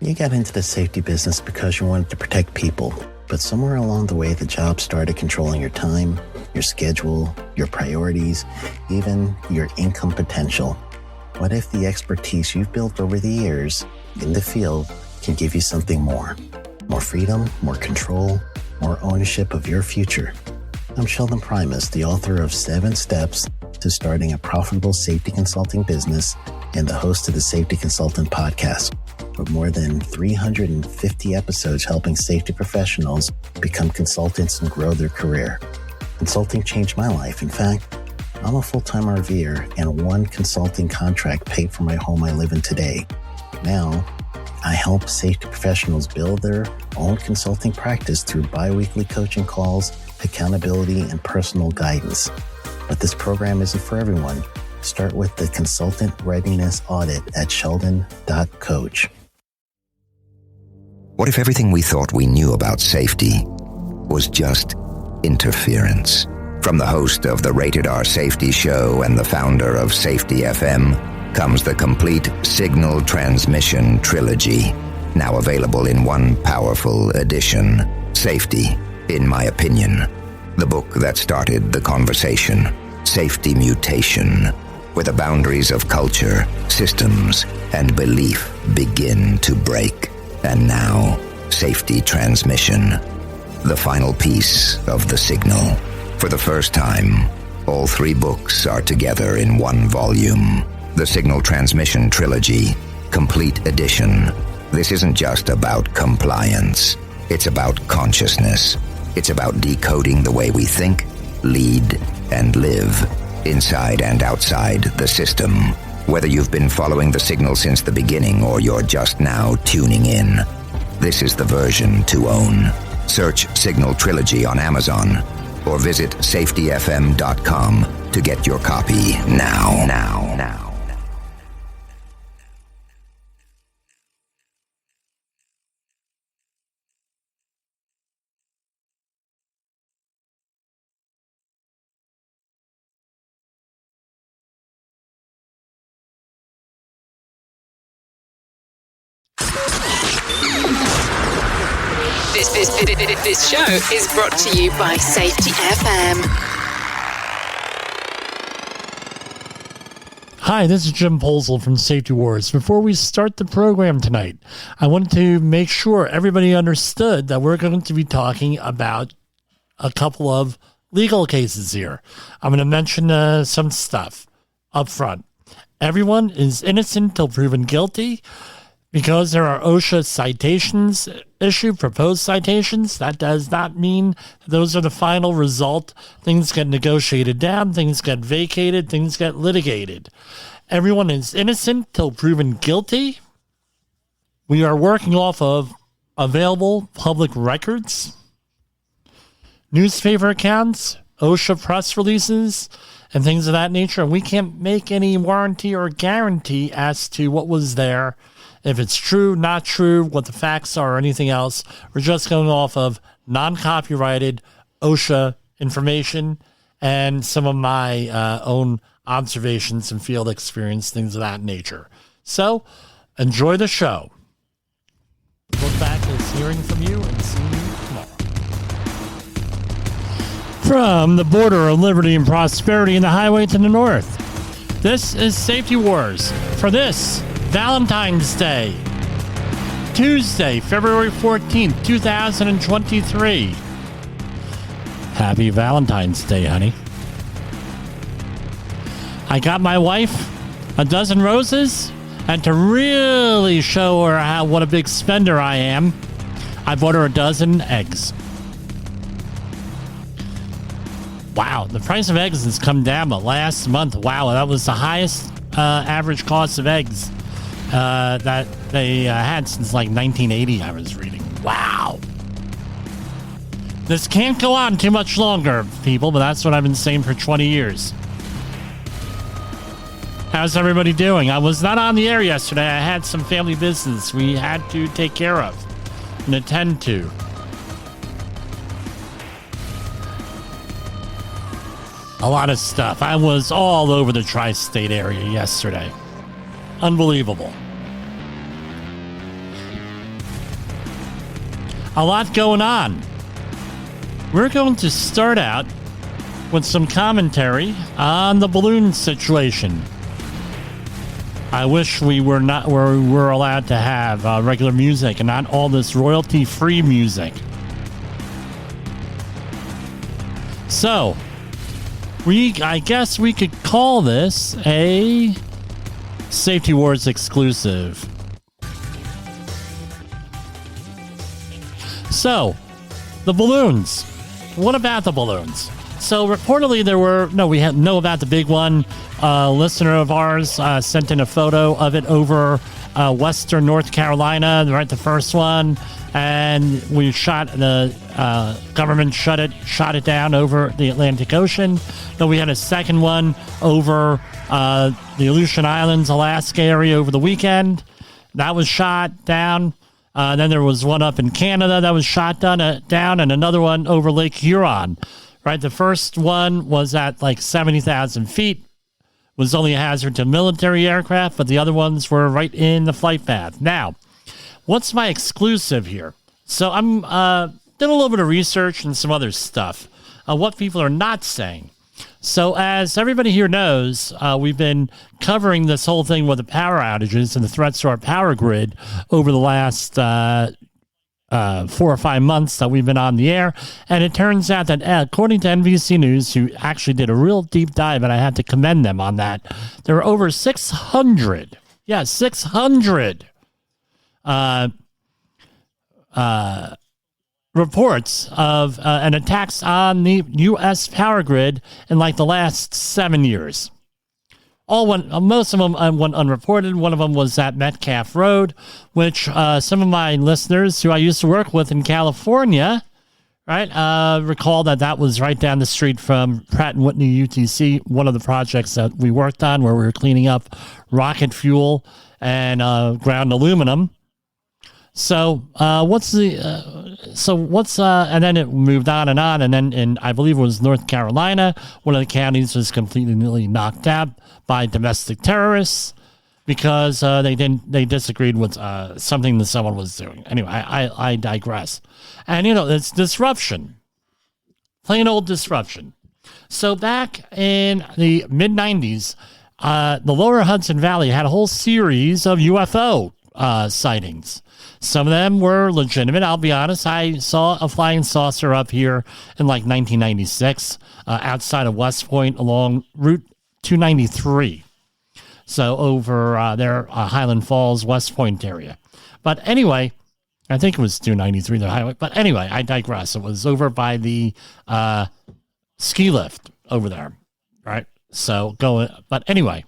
You got into the safety business because you wanted to protect people, but somewhere along the way, the job started controlling your time, your schedule, your priorities, even your income potential. What if the expertise you've built over the years in the field can give you something more? More freedom, more control, more ownership of your future. I'm Sheldon Primus, the author of 7 Steps to Starting a Profitable Safety Consulting Business and the host of the Safety Consultant Podcast, with more than 350 episodes helping safety professionals become consultants and grow their career. Consulting changed my life. In fact, I'm a full-time RVer, and one consulting contract paid for my home I live in today. Now, I help safety professionals build their own consulting practice through bi-weekly coaching calls, accountability, and personal guidance. But this program isn't for everyone. Start with the Consultant Readiness Audit at sheldon.coach. What if everything we thought we knew about safety was just interference? From the host of the Rated R Safety Show and the founder of Safety FM comes the complete Signal Transmission Trilogy, now available in one powerful edition. Safety, in my opinion, the book that started the conversation. Safety Mutation, where the boundaries of culture, systems, and belief begin to break. And now, Safety Transmission, the final piece of the signal. For the first time, all 3 books are together in one volume. The Signal Transmission Trilogy, Complete Edition. This isn't just about compliance. It's about consciousness. It's about decoding the way we think, lead, and live, inside and outside the system. Whether you've been following the signal since the beginning or you're just now tuning in, this is the version to own. Search Signal Trilogy on Amazon or visit safetyfm.com to get your copy now. This show is brought to you by Safety FM. Hi, this is Jim Polzel from Safety Wars. Before we start the program tonight, I wanted to make sure everybody understood that we're going to be talking about a couple of legal cases here. I'm going to mention some stuff up front. Everyone is innocent till proven guilty. Because there are OSHA citations issued, proposed citations, that does not mean those are the final result. Things get negotiated down, things get vacated, things get litigated. Everyone is innocent till proven guilty. We are working off of available public records, newspaper accounts, OSHA press releases, and things of that nature. And we can't make any warranty or guarantee as to what was there. If it's true, not true, what the facts are, or anything else, we're just going off of non-copyrighted OSHA information and some of my own observations and field experience, things of that nature. So, enjoy the show. Look back is hearing from you and seeing you tomorrow. From the border of liberty and prosperity and the highway to the north, this is Safety Wars for this Valentine's Day, Tuesday, February 14th, 2023. Happy Valentine's Day, honey. I got my wife a dozen roses, and to really show her what a big spender I am, I bought her a dozen eggs. Wow, the price of eggs has come down, but last month, wow, that was the highest average cost of eggs that they had since like 1980, I was reading. Wow. This can't go on too much longer, people, but that's what I've been saying for 20 years. How's everybody doing? I was not on the air yesterday. I had some family business we had to take care of and attend to. A lot of stuff. I was all over the tri-state area yesterday. Unbelievable. A lot going on. We're going to start out with some commentary on the balloon situation. I wish we were allowed to have regular music and not all this royalty-free music. So, I guess we could call this a Safety Wars exclusive. So, the balloons. What about the balloons? So, reportedly we know about the big one. A listener of ours sent in a photo of it over western North Carolina, right, the first one. And we the government shot it down over the Atlantic Ocean. Then we had a second one over the Aleutian Islands, Alaska area over the weekend. That was shot down. Then there was one up in Canada that was shot down, and another one over Lake Huron. Right, the first one was at like 70,000 feet. Was only a hazard to military aircraft, but the other ones were right in the flight path. Now, what's my exclusive here? So I'm did a little bit of research and some other stuff. What people are not saying. So as everybody here knows, we've been covering this whole thing with the power outages and the threats to our power grid over the last 4 or 5 months that we've been on the air. And it turns out that according to NBC News, who actually did a real deep dive, and I have to commend them on that, there were over 600 reports of and attacks on the U.S. power grid in like the last 7 years. Most of them went unreported. One of them was at Metcalf Road, which some of my listeners who I used to work with in California, right, recall that was right down the street from Pratt & Whitney UTC, one of the projects that we worked on where we were cleaning up rocket fuel and ground aluminum. So and then it moved on, and then in, I believe it was North Carolina, one of the counties was completely knocked out by domestic terrorists because they disagreed with something that someone was doing. Anyway, I digress. And it's disruption, plain old disruption. So back in the mid 90s, the lower Hudson Valley had a whole series of UFO sightings. Some of them were legitimate. I'll be honest. I saw a flying saucer up here in like 1996 outside of West Point along Route 293. So over there, Highland Falls, West Point area. But anyway, I think it was 293, the highway. But anyway, I digress. It was over by the ski lift over there, right? So but anyway,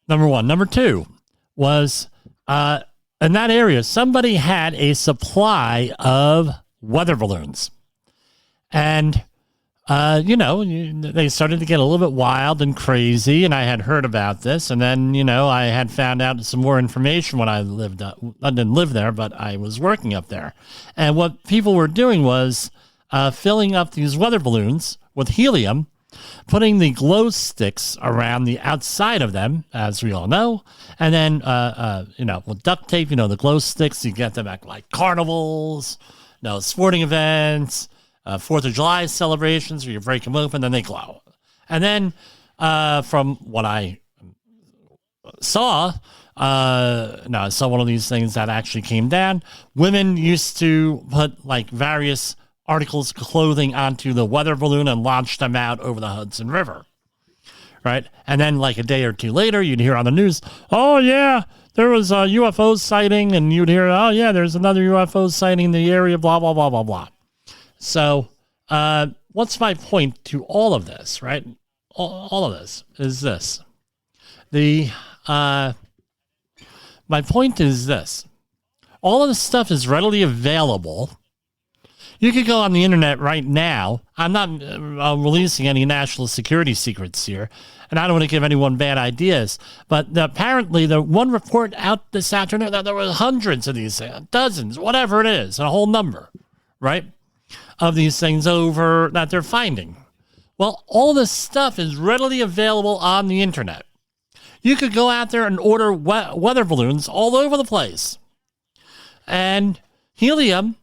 number one. Number two was in that area, somebody had a supply of weather balloons. And, they started to get a little bit wild and crazy, and I had heard about this. And then, I had found out some more information when I didn't live there, but I was working up there. And what people were doing was filling up these weather balloons with helium, putting the glow sticks around the outside of them, as we all know, and then, with duct tape, the glow sticks, you get them at like carnivals, sporting events, 4th of July celebrations where you break them open, then they glow. And then, from what I saw, I saw one of these things that actually came down. Women used to put like various articles of clothing onto the weather balloon and launch them out over the Hudson River, right? And then like a day or two later, you'd hear on the news, oh yeah, there was a UFO sighting, and you'd hear, oh yeah, there's another UFO sighting in the area, blah, blah, blah, blah, blah. So what's my point to all of this, right? All of this is this. My point is this. All of this stuff is readily available. You could go on the internet right now. I'm not releasing any national security secrets here, and I don't want to give anyone bad ideas. But apparently, the one report out this afternoon that there were hundreds of these, dozens, whatever it is, a whole number, right, of these things over that they're finding. Well, all this stuff is readily available on the internet. You could go out there and order weather balloons all over the place, and Helium,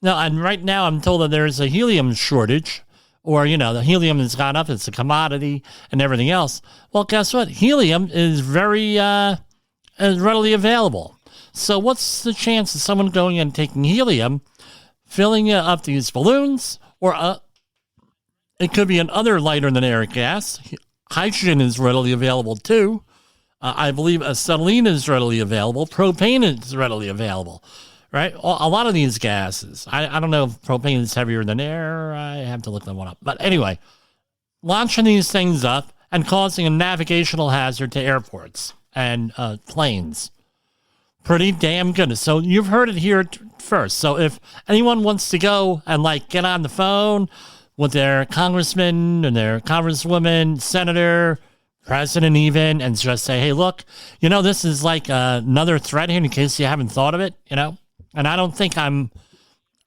now, and right now I'm told that there's a helium shortage, or, the helium has gone up, it's a commodity and everything else. Well, guess what? Helium is very is readily available. So what's the chance of someone going and taking helium, filling up these balloons, or it could be another lighter-than-air gas. Hydrogen is readily available, too. I believe acetylene is readily available. Propane is readily available, right? A lot of these gases. I don't know if propane is heavier than air. I have to look that one up. But anyway, launching these things up and causing a navigational hazard to airports and planes. Pretty damn good. So you've heard it here first. So if anyone wants to go and get on the phone with their congressman and their congresswoman, senator, president even, and just say, hey, look, this is another threat here in case you haven't thought of it, And I don't think I'm,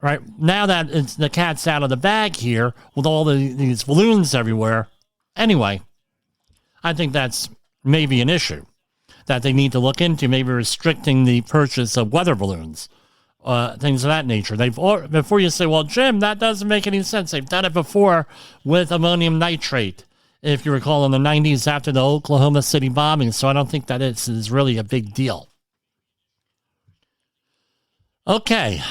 right, now that the cat's out of the bag here with all these balloons everywhere. Anyway, I think that's maybe an issue that they need to look into, maybe restricting the purchase of weather balloons, things of that nature. Before you say, well, Jim, that doesn't make any sense. They've done it before with ammonium nitrate, if you recall, in the 90s after the Oklahoma City bombing. So I don't think that is really a big deal. Okay,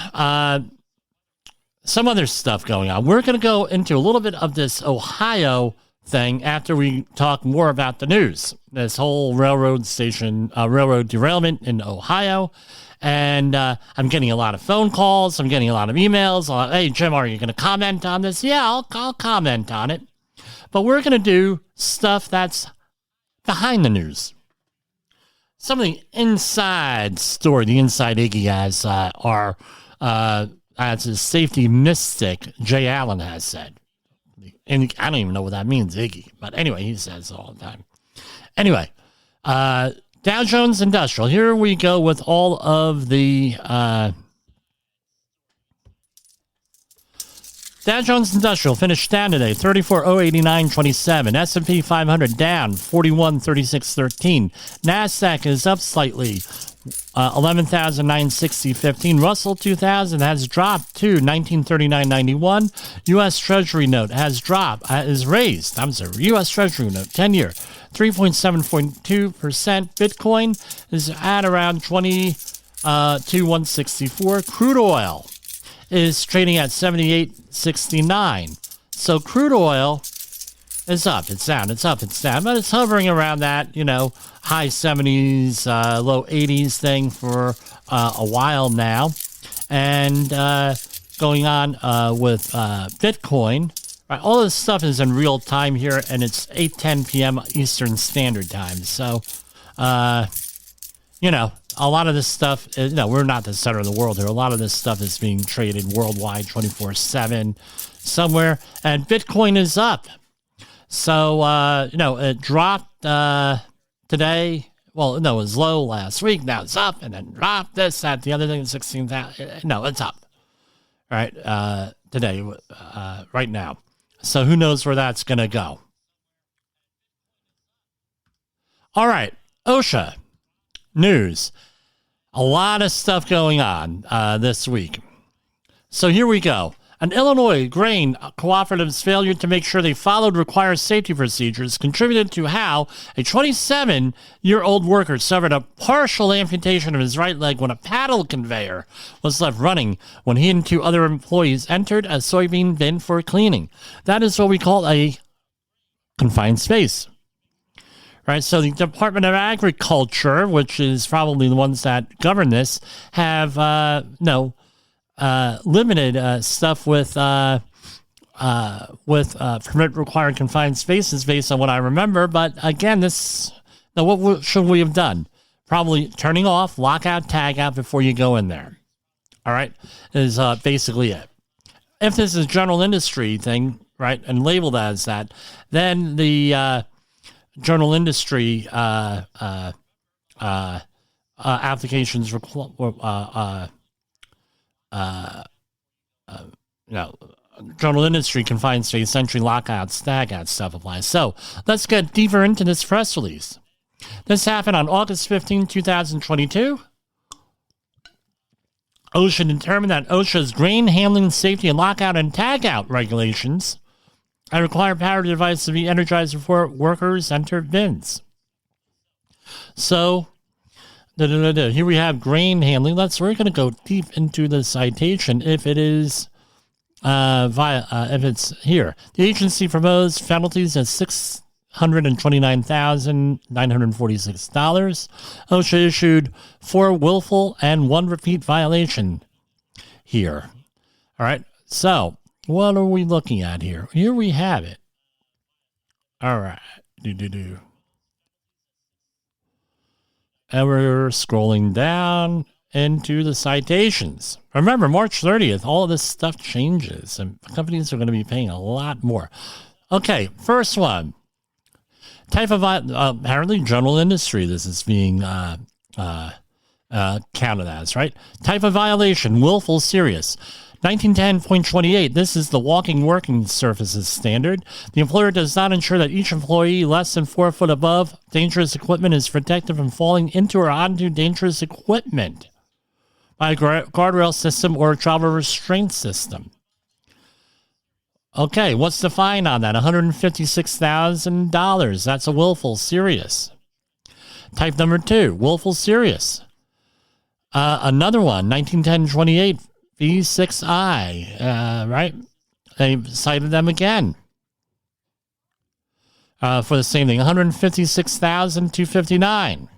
some other stuff going on. We're going to go into a little bit of this Ohio thing after we talk more about the news. This whole railroad derailment in Ohio. And I'm getting a lot of phone calls. I'm getting a lot of emails. Hey, Jim, are you going to comment on this? Yeah, I'll comment on it. But we're going to do stuff that's behind the news. Some of the inside story, the inside Iggy, as his safety mystic, Jay Allen, has said. And I don't even know what that means, Iggy. But anyway, he says it all the time. Anyway, Dow Jones Industrial. Here we go with all of the Dow Jones Industrial finished down today, 34,089.27. S&P 500 down, 41,36.13. NASDAQ is up slightly, 11,960.15. Russell 2000 has dropped to 1939.91. U.S. Treasury note has dropped, is raised. U.S. Treasury note, 10-year, 3.7.2%. Bitcoin is at around 22,164. Crude oil is trading at 78.69. So crude oil is up, it's down, it's up, it's down, but it's hovering around that, high 70s, low 80s thing for a while now. And going on with Bitcoin, right, all this stuff is in real time here, and it's 8:10 p.m. Eastern Standard Time. So, a lot of this stuff, we're not the center of the world here. A lot of this stuff is being traded worldwide 24/7 somewhere, and Bitcoin is up. So, it dropped today. Well, it was low last week. Now it's up, and then dropped this, that, the other thing, 16,000. No, it's up. Right, today, right now. So who knows where that's going to go. All right, OSHA News. A lot of stuff going on this week. So here we go. An Illinois grain cooperative's failure to make sure they followed required safety procedures contributed to how a 27-year-old worker suffered a partial amputation of his right leg when a paddle conveyor was left running when he and two other employees entered a soybean bin for cleaning. That is what we call a confined space. Right, so the Department of Agriculture, which is probably the ones that govern this, have limited stuff with permit required confined spaces based on what I remember. But again, what should we have done? Probably turning off, lockout, tag out before you go in there. All right, is basically it. If this is a general industry thing, right, and labeled as that, then the general industry applications general industry confined space, entry, lockouts, tag-out stuff applies. So let's get deeper into this press release. This happened on August 15, 2022. OSHA determined that OSHA's grain handling, safety, and lockout and tagout regulations require power device to be energized before workers enter bins. So, here we have grain handling. We're going to go deep into the citation if it is if it's here. The agency proposed penalties at $629,946. OSHA issued 4 willful and 1 repeat violation here. All right. So what are we looking at here? Here we have it. All right. And we're scrolling down into the citations. Remember, March 30th, all of this stuff changes, and companies are going to be paying a lot more. Okay, first one. Type of, apparently general industry, this is being counted as, right? Type of violation, willful, serious. 1910.28, this is the walking working surfaces standard. The employer does not ensure that each employee less than 4 foot above dangerous equipment is protected from falling into or onto dangerous equipment by a guardrail system or a travel restraint system. Okay, what's the fine on that? $156,000. That's a willful, serious. Type number 2, willful, serious. Another one, 1910.28, V6I, right? They cited them again for the same thing, $156,259.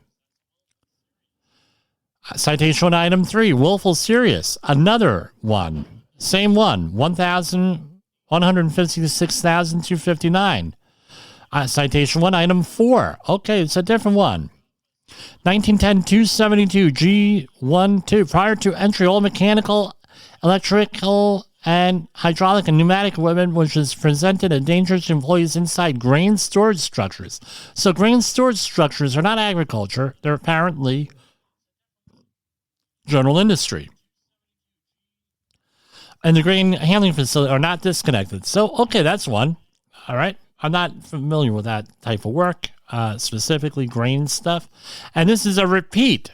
Citation item 3, willful, serious. Another one, same one, $156,259. Citation 1, item 4. Okay, it's a different one. 1910-272 G12. Prior to entry, all mechanical, electrical, and hydraulic and pneumatic equipment which is presented as dangerous to employees inside grain storage structures. So grain storage structures are not agriculture. They're apparently general industry. And the grain handling facility are not disconnected. So, okay, that's one. All right. I'm not familiar with that type of work, specifically grain stuff. And this is a repeat.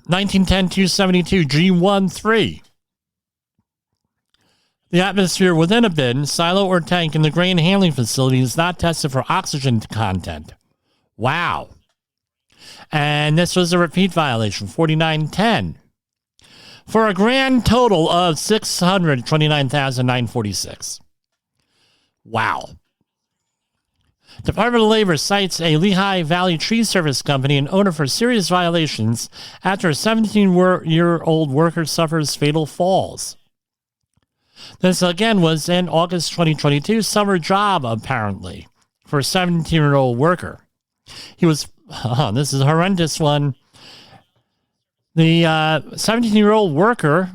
1910-272 G13. The atmosphere within a bin, silo, or tank in the grain handling facility is not tested for oxygen content. Wow. And this was a repeat violation, 4910. For a grand total of $629,946. Wow. Department of Labor cites a Lehigh Valley Tree Service Company and owner for serious violations after a 17-year-old worker suffers fatal falls. This, again, was in August 2022, summer job, apparently, for a 17-year-old worker. He was, this is a horrendous one. The 17-year-old worker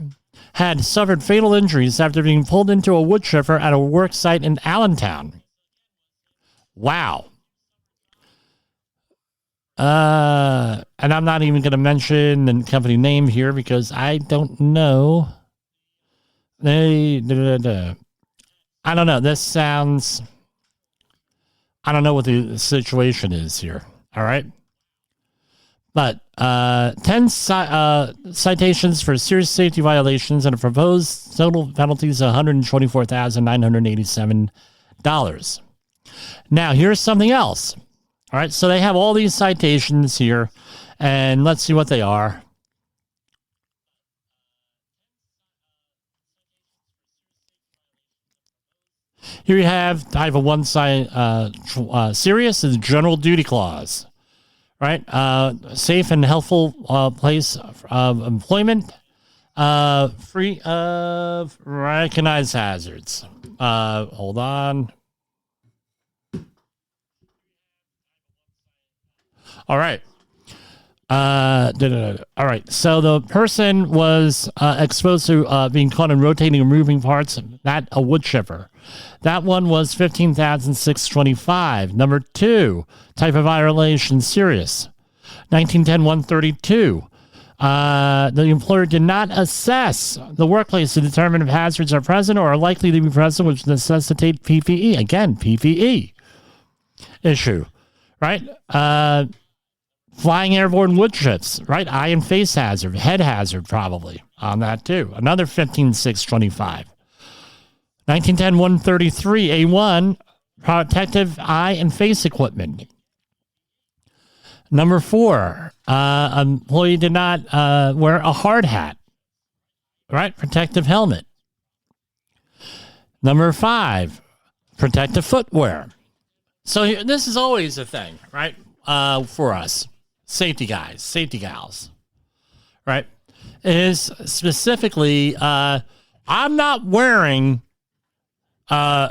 had suffered fatal injuries after being pulled into a wood chipper at a work site in Allentown. Wow. And I'm not even going to mention the company name here because I don't know. I don't know. This sounds... I don't know what the situation is here. All right. But 10 citations for serious safety violations and a proposed total penalties of $124,987. Now, here's something else. All right, so they have all these citations here, and let's see what they are. Here you have type of one side serious is general duty clause. Right, safe and healthful place of employment, free of recognized hazards. Hold on. All right. All right. So the person was exposed to being caught in rotating and moving parts, not a wood chipper. That one was $15,625. Number 2, type of violation, serious. 1910-132. The employer did not assess the workplace to determine if hazards are present or are likely to be present, which necessitate PPE. Again, PPE issue, right? Flying airborne wood chips, right? Eye and face hazard, head hazard probably on that too. Another 15,625. 1910-133, A1, protective eye and face equipment. Number 4, employee did not wear a hard hat, right? Protective helmet. Number 5, protective footwear. So this is always a thing, right? For us, safety guys, safety gals, right? Is specifically, I'm not wearing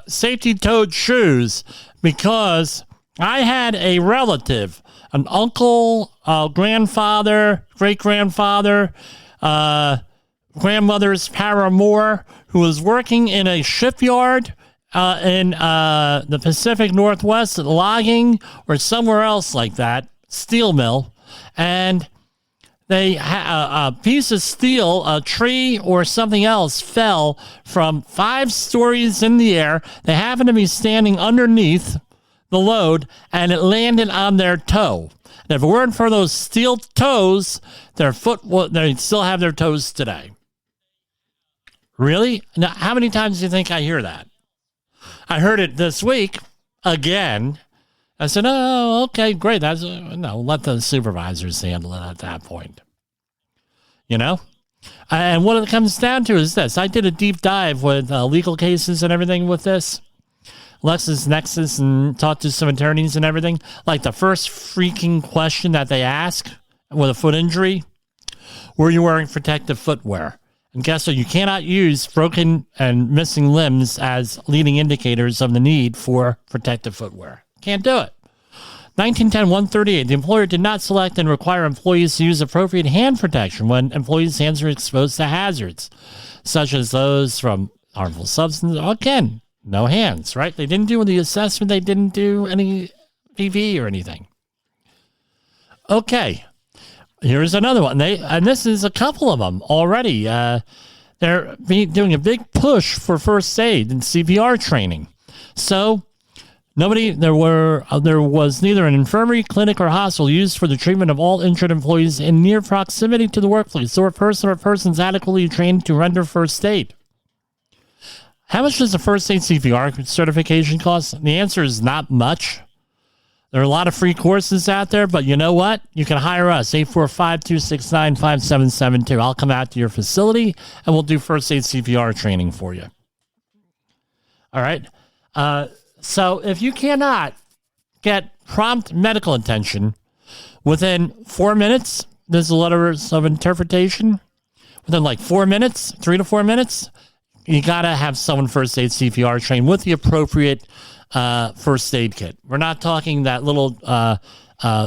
safety-toed shoes because I had a relative, an uncle, grandfather, great-grandfather, grandmother's paramour who was working in a shipyard in the Pacific Northwest, logging or somewhere else like that, steel mill, and they a piece of steel, a tree or something else fell from 5 stories in the air. They happened to be standing underneath the load, and it landed on their toe. And if it weren't for those steel toes, their foot they'd still have their toes today. Really? Now, how many times do you think I hear that? I heard it this week again. I said, oh, okay, great. That's no, let the supervisors handle it at that point. You know? And what it comes down to is this. I did a deep dive with legal cases and everything with this. LexisNexis, and talked to some attorneys and everything. Like the first freaking question that they ask with a foot injury, were you wearing protective footwear? And guess what? You cannot use broken and missing limbs as leading indicators of the need for protective footwear. Can't do it. 1910-138, the employer did not select and require employees to use appropriate hand protection when employees' hands are exposed to hazards, such as those from harmful substances. Again, no hands, right? They didn't do the assessment. They didn't do any PPE or anything. Okay. Here's another one. And this is a couple of them already. They're doing a big push for first aid and CPR training. So there was neither an infirmary, clinic, or hospital used for the treatment of all injured employees in near proximity to the workplace, or a person or persons adequately trained to render first aid. How much does a first aid CPR certification cost? The answer is not much. There are a lot of free courses out there, but you know what? You can hire us, 845-269-5772. I'll come out to your facility, and we'll do first aid CPR training for you. All right? So if you cannot get prompt medical attention within 4 minutes, there's a letters of interpretation, within like 4 minutes, 3 to 4 minutes, you got to have someone first aid CPR trained with the appropriate first aid kit. We're not talking that little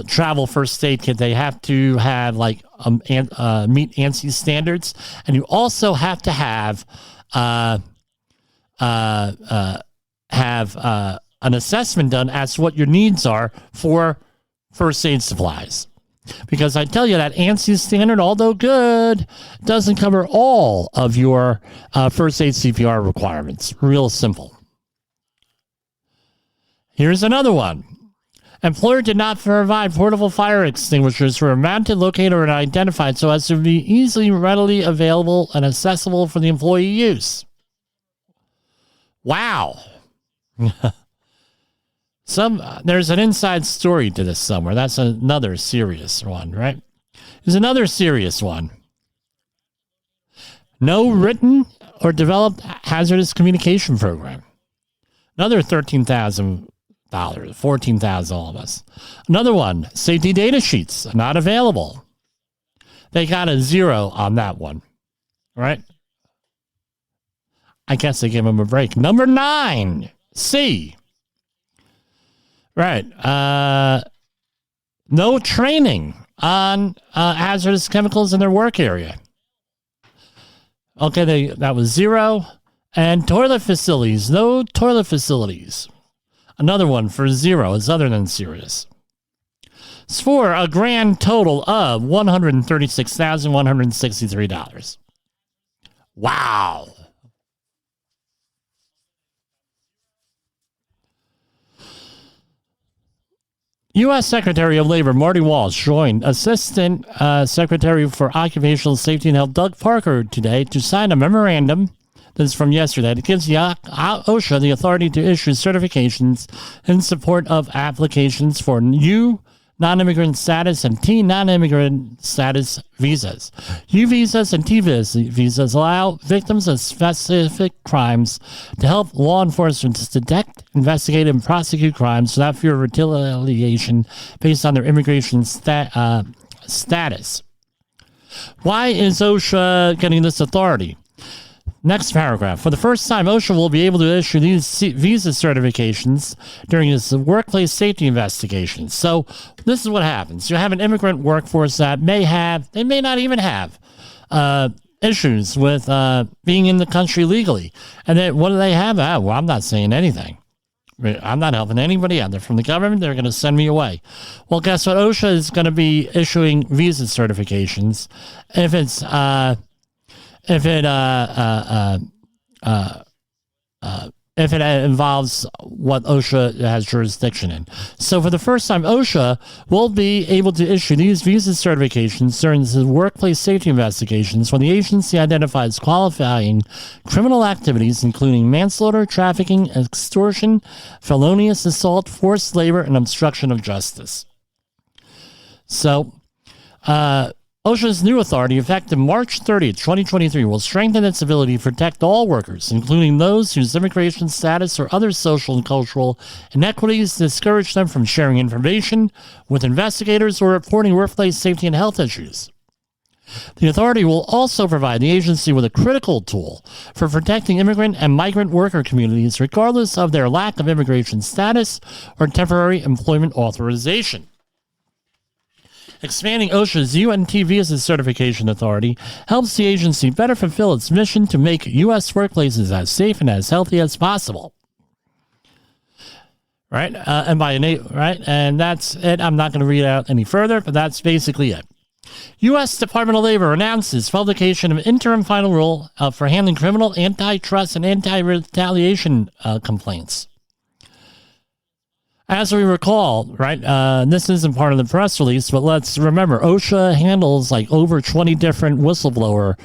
travel first aid kit. They have to have like meet ANSI standards, and you also have to have an assessment done as to what your needs are for first aid supplies. Because I tell you that ANSI standard, although good, doesn't cover all of your first aid CPR requirements. Real simple. Here's another one. Employer did not provide portable fire extinguishers who are mounted, located, or identified so as to be easily, readily available and accessible for the employee use. Wow. There's an inside story to this somewhere. That's another serious one, right? There's another serious one. No written or developed hazardous communication program. Another $13,000, $14,000 almost. Another one, safety data sheets, not available. They got a 0 on that one, right? I guess they gave them a break. Number 9, C. Right. No training on hazardous chemicals in their work area. Okay, that was 0. And toilet facilities. No toilet facilities. Another one for 0 is other than serious. It's for a grand total of $136,163. Wow. U.S. Secretary of Labor Marty Walsh joined Assistant Secretary for Occupational Safety and Health Doug Parker today to sign a memorandum. This is from yesterday. It gives the OSHA the authority to issue certifications in support of applications for U non-immigrant status and T non-immigrant status visas. U visas and T visas allow victims of specific crimes to help law enforcement to detect, investigate, and prosecute crimes without fear of retaliation based on their immigration status. Why is OSHA getting this authority? Next paragraph. For the first time, OSHA will be able to issue these visa certifications during its workplace safety investigations. So this is what happens. You have an immigrant workforce that may not even have issues with being in the country legally. And then what do they have? Well, I'm not saying anything. I'm not helping anybody out. They're from the government. They're going to send me away. Well, guess what? OSHA is going to be issuing visa certifications if it's... If it involves what OSHA has jurisdiction in. So for the first time, OSHA will be able to issue these visa certifications during the workplace safety investigations when the agency identifies qualifying criminal activities, including manslaughter, trafficking, extortion, felonious assault, forced labor, and obstruction of justice. So, OSHA's new authority, effective March 30th, 2023, will strengthen its ability to protect all workers, including those whose immigration status or other social and cultural inequities discourage them from sharing information with investigators or reporting workplace safety and health issues. The authority will also provide the agency with a critical tool for protecting immigrant and migrant worker communities, regardless of their lack of immigration status or temporary employment authorization. Expanding OSHA's UNT visa certification authority helps the agency better fulfill its mission to make U.S. workplaces as safe and as healthy as possible. Right? And that's it. I'm not going to read out any further, but that's basically it. U.S. Department of Labor announces publication of interim final rule for handling criminal, antitrust, and anti-retaliation complaints. As we recall, right, this isn't part of the press release, but let's remember, OSHA handles like over 20 different whistleblower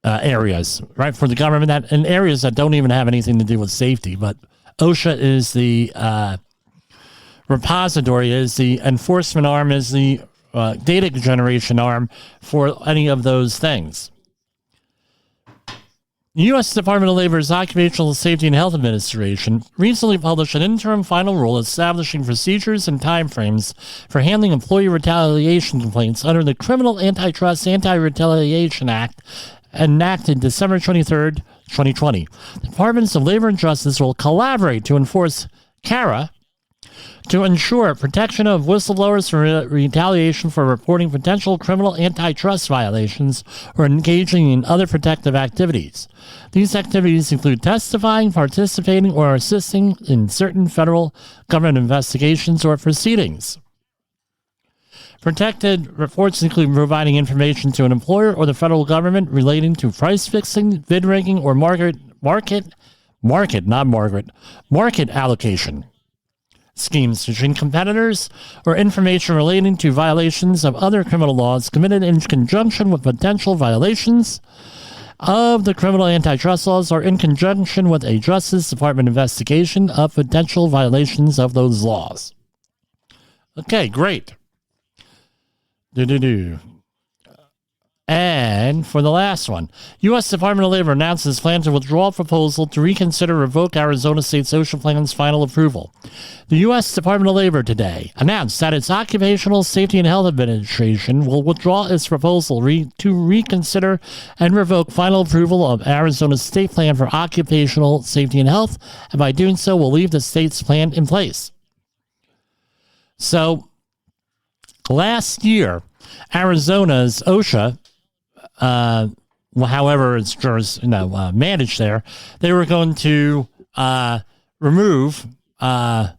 areas, right, for the government, that in areas that don't even have anything to do with safety. But OSHA is the repository, is the enforcement arm, is the data generation arm for any of those things. The U.S. Department of Labor's Occupational Safety and Health Administration recently published an interim final rule establishing procedures and timeframes for handling employee retaliation complaints under the Criminal Antitrust Anti-Retaliation Act, enacted December 23rd, 2020. The Departments of Labor and Justice will collaborate to enforce CARA to ensure protection of whistleblowers from retaliation for reporting potential criminal antitrust violations or engaging in other protective activities. These activities include testifying, participating, or assisting in certain federal government investigations or proceedings. Protected reports include providing information to an employer or the federal government relating to price fixing, bid ranking, or market allocation schemes between competitors, or information relating to violations of other criminal laws committed in conjunction with potential violations of the criminal antitrust laws or in conjunction with a Justice Department investigation of potential violations of those laws. Okay, great. And for the last one, U.S. Department of Labor announces plan to withdraw a proposal to reconsider revoke Arizona State's OSHA plan's final approval. The U.S. Department of Labor today announced that its Occupational Safety and Health Administration will withdraw its proposal to reconsider and revoke final approval of Arizona's state plan for occupational safety and health, and by doing so will leave the state's plan in place. So, last year, Arizona's OSHA, however it's managed there, they were going to remove the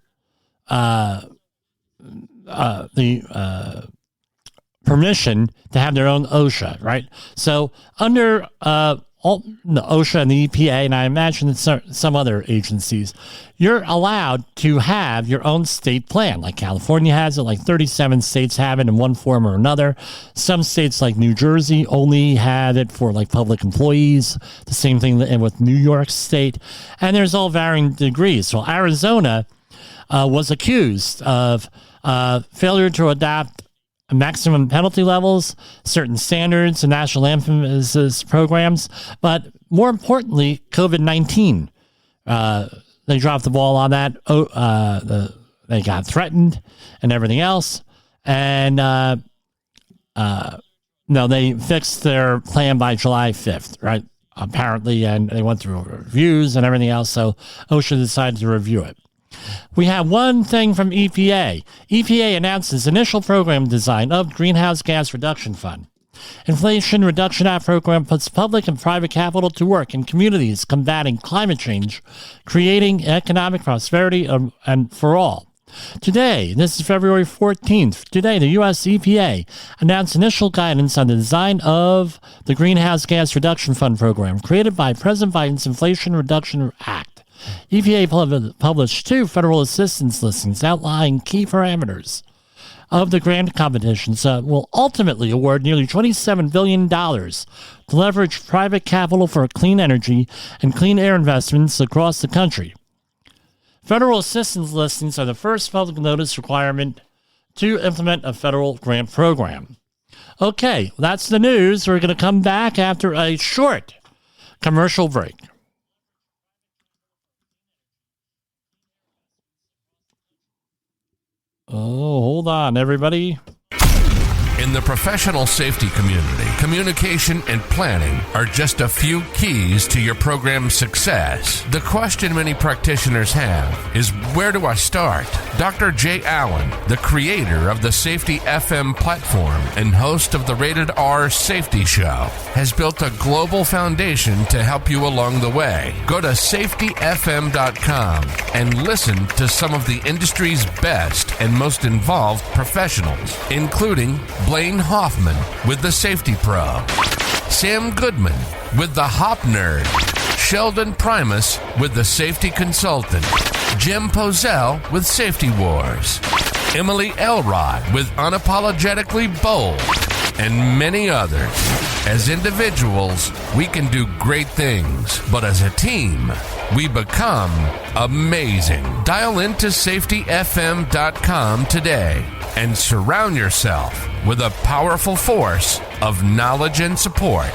permission to have their own OSHA, right? So under the OSHA and the EPA, and I imagine that some other agencies, you're allowed to have your own state plan. Like California has it, like 37 states have it in one form or another. Some states like New Jersey only have it for like public employees. The same thing with New York State. And there's all varying degrees. So Arizona was accused of failure to adopt maximum penalty levels, certain standards, and national emphasis programs, but more importantly, COVID-19. They dropped the ball on that. They got threatened and everything else. And they fixed their plan by July 5th, right? Apparently, and they went through reviews and everything else, so OSHA decided to review it. We have one thing from EPA. EPA announces initial program design of Greenhouse Gas Reduction Fund. Inflation Reduction Act program puts public and private capital to work in communities combating climate change, creating economic prosperity and for all. Today, this is February 14th, today the U.S. EPA announced initial guidance on the design of the Greenhouse Gas Reduction Fund program created by President Biden's Inflation Reduction Act. EPA published 2 federal assistance listings outlining key parameters of the grant competitions that will ultimately award nearly $27 billion to leverage private capital for clean energy and clean air investments across the country. Federal assistance listings are the first public notice requirement to implement a federal grant program. Okay, that's the news. We're going to come back after a short commercial break. Oh, hold on, everybody. In the professional safety community, communication and planning are just a few keys to your program's success. The question many practitioners have is, where do I start? Dr. Jay Allen, the creator of the Safety FM platform and host of the Rated R Safety Show, has built a global foundation to help you along the way. Go to safetyfm.com and listen to some of the industry's best and most involved professionals, including Blaine Hoffman with the Safety Pro, Sam Goodman with the Hop Nerd, Sheldon Primus with the Safety Consultant, Jim Pozell with Safety Wars, Emily Elrod with Unapologetically Bold, and many others. As individuals, we can do great things, but as a team, we become amazing. Dial into safetyfm.com today and surround yourself with a powerful force of knowledge and support.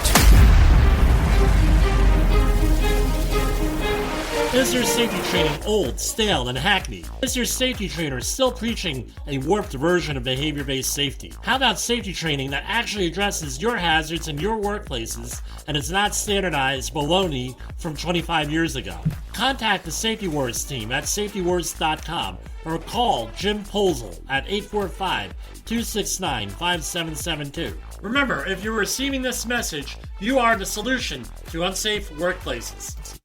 Is your safety training old, stale, and hackneyed? Is your safety trainer still preaching a warped version of behavior-based safety? How about safety training that actually addresses your hazards in your workplaces and is not standardized baloney from 25 years ago? Contact the Safety Wars team at safetywars.com or call Jim Pozell at 845-269-5772. Remember, if you're receiving this message, you are the solution to unsafe workplaces.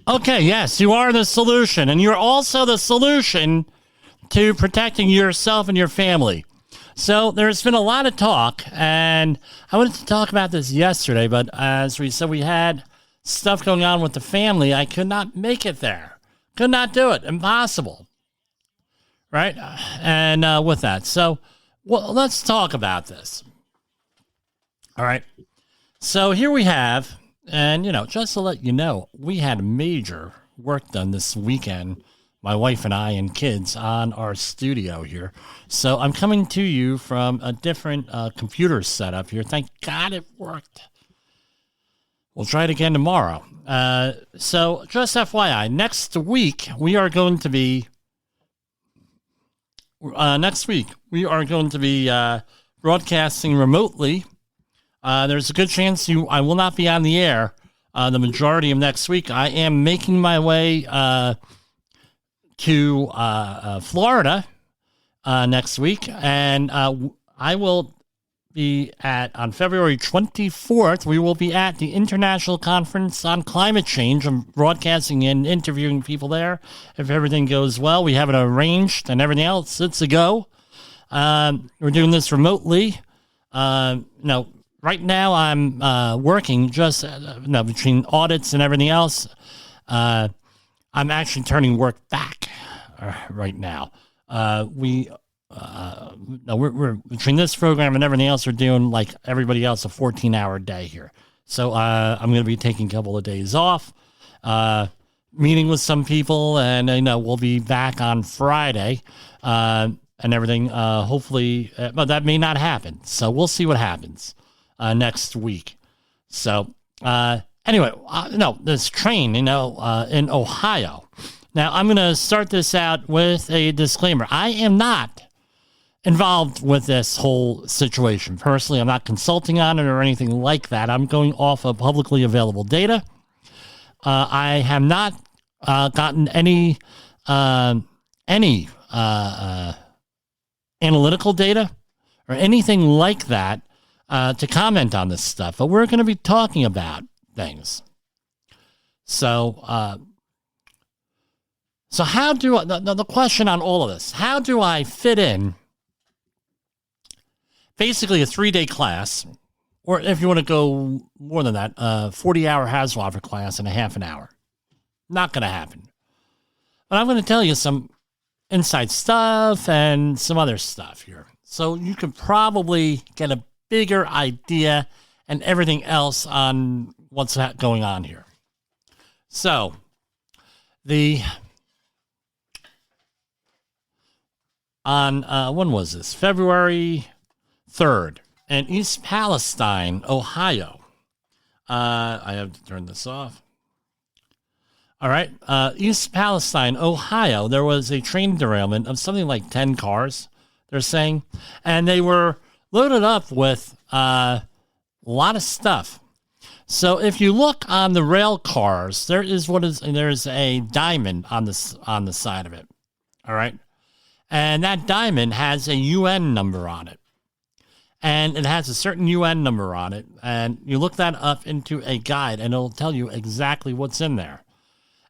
Okay, yes, you are the solution, and you're also the solution to protecting yourself and your family. So there's been a lot of talk, and I wanted to talk about this yesterday, but as we said, we had stuff going on with the family. I could not make it there. Could not do it. Impossible. Right? And with that, so let's talk about this. All right. So here we have... And, just to let you know, we had major work done this weekend, my wife and I and kids, on our studio here. So I'm coming to you from a different computer setup here. Thank God it worked. We'll try it again tomorrow. So just FYI, next week we are going to be broadcasting remotely. There's a good chance I will not be on the air the majority of next week. I am making my way to Florida next week, and I will be on February 24th. We will be at the International Conference on Climate Change. I'm broadcasting and interviewing people there. If everything goes well, we have it arranged and everything else. It's a go. We're doing this remotely. right now I'm working just between audits and everything else. I'm actually turning work back right now. We're between this program and everything else, we're doing like everybody else a 14-hour day here. So I'm going to be taking a couple of days off, meeting with some people, and we'll be back on Friday and everything. Hopefully, but that may not happen. So we'll see what happens next week. So anyway, this train, in Ohio. Now I'm going to start this out with a disclaimer. I am not involved with this whole situation. Personally, I'm not consulting on it or anything like that. I'm going off of publicly available data. I have not gotten any analytical data or anything like that to comment on this stuff, but we're going to be talking about things. So how do I, the question on all of this, how do I fit in basically a 3-day class, or if you want to go more than that, 40-hour Haswalker class in a half an hour? Not going to happen. But I'm going to tell you some inside stuff and some other stuff here. So you can probably get a bigger idea and everything else on what's going on here. So when was this? February 3rd in East Palestine, Ohio. I have to turn this off. All right. East Palestine, Ohio. There was a train derailment of something like 10 cars, they're saying. And they were loaded up with a lot of stuff. So if you look on the rail cars, there's a diamond on the side of it. All right. And that diamond has a UN number on it. And it has a certain UN number on it. And you look that up into a guide, and it'll tell you exactly what's in there.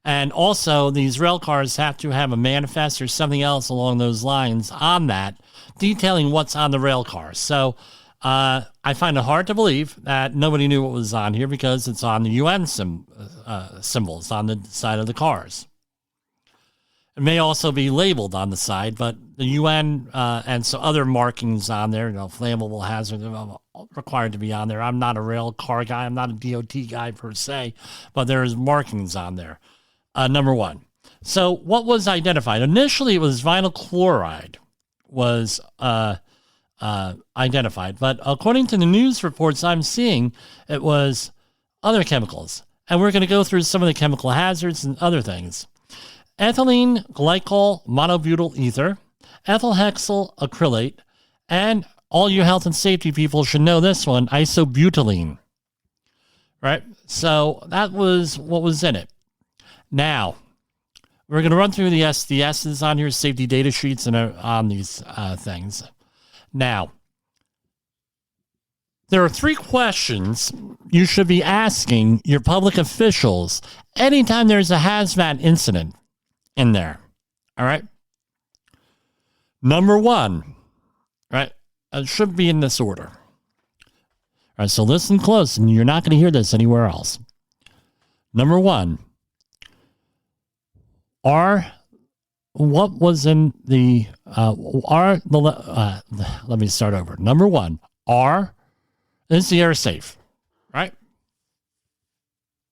And also, these rail cars have to have a manifest or something else along those lines on that, detailing what's on the rail car. So I find it hard to believe that nobody knew what was on here because it's on the UN symbols on the side of the cars. It may also be labeled on the side, but the UN and so other markings on there, flammable hazard, required to be on there. I'm not a rail car guy. I'm not a DOT guy per se, but there's markings on there. Number one. So what was identified? Initially, it was vinyl chloride was identified, but according to the news reports I'm seeing, it was other chemicals. And we're going to go through some of the chemical hazards and other things. Ethylene glycol monobutyl ether, ethyl hexyl acrylate, and all you health and safety people should know this one, isobutylene. Right? So that was what was in it. Now, we're going to run through the SDSs on here, safety data sheets, and on these things. Now, there are 3 questions you should be asking your public officials anytime there's a hazmat incident in there. All right? Number 1, right? It should be in this order. All right, so listen close, and you're not going to hear this anywhere else. Number 1, what was in the let me start over. Number 1, is the air safe? Right?